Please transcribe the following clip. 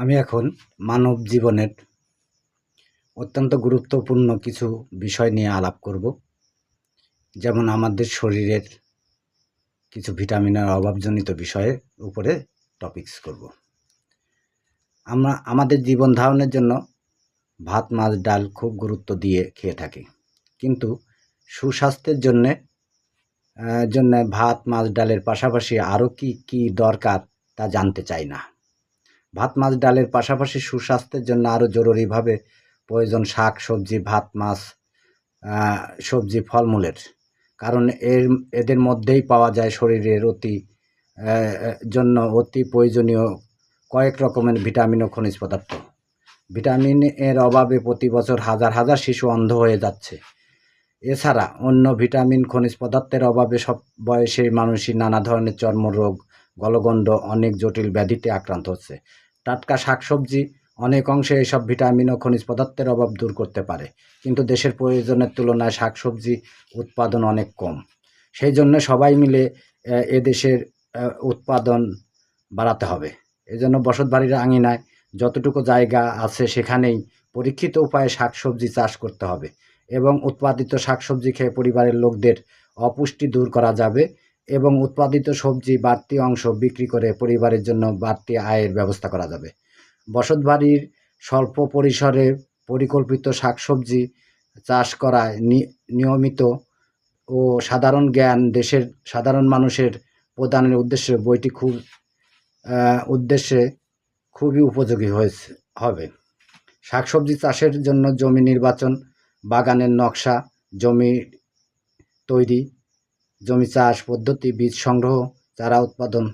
আমি এখন মানব জীবনের অত্যন্ত গুরুত্বপূর্ণ কিছু বিষয় নিয়ে আলাপ করব। যেমন আমাদের শরীরের কিছু ভিটামিনের অভাবজনিত বিষয়ের উপরে টপিকস করব। আমরা আমাদের জীবন ধারণের জন্য ভাত, মাছ, ডাল খুব গুরুত্ব দিয়ে খেয়ে থাকি, কিন্তু সুস্বাস্থ্যের জন্যে ভাত, মাছ, ডালের পাশাপাশি আরও কি দরকার তা জানতে চাই না। ভাত, মাছ, ডালের পাশাপাশি সুস্বাস্থ্যের জন্য আরও জরুরিভাবে প্রয়োজন শাক সবজি, ভাত, মাছ, সবজি, ফলমূলের। কারণ এদের মধ্যেই পাওয়া যায় শরীরের জন্য অতি প্রয়োজনীয় কয়েক রকমের ভিটামিন ও খনিজ পদার্থ। ভিটামিনের অভাবে প্রতি বছর হাজার হাজার শিশু অন্ধ হয়ে যাচ্ছে। এছাড়া অন্য ভিটামিন খনিজ পদার্থের অভাবে সব বয়সী মানুষই নানা ধরনের চর্মরোগ, গলগণ্ড, অনেক জটিল ব্যাধিতে আক্রান্ত হচ্ছে। টাটকা শাকসবজি অনেক অংশে এসব ভিটামিন ও খনিজ পদার্থের অভাব দূর করতে পারে, কিন্তু দেশের প্রয়োজনের তুলনায় শাকসবজি উৎপাদন অনেক কম। সেই জন্য সবাই মিলে এদেশের উৎপাদন বাড়াতে হবে। এজন্য বসতবাড়ির আঙিনায় যতটুকু জায়গা আছে সেখানেই পরীক্ষিত উপায়ে শাকসবজি চাষ করতে হবে এবং উৎপাদিত শাকসবজি খেয়ে পরিবারের লোকদের অপুষ্টি দূর করা যাবে এবং উৎপাদিত সবজি বাড়তি অংশ বিক্রি করে পরিবারের জন্য বাড়তি আয়ের ব্যবস্থা করা যাবে। বসতবাড়ির স্বল্প পরিসরে পরিকল্পিত শাকসবজি চাষ করায় নিয়মিত ও সাধারণ জ্ঞান দেশের সাধারণ মানুষের প্রদানের উদ্দেশ্যে খুবই উপযোগী হবে। শাকসবজি চাষের জন্য জমি নির্বাচন, বাগানের নকশা, জমি তৈরি, জমি চাষ পদ্ধতি, বীজ সংগ্রহ, চারা উৎপাদন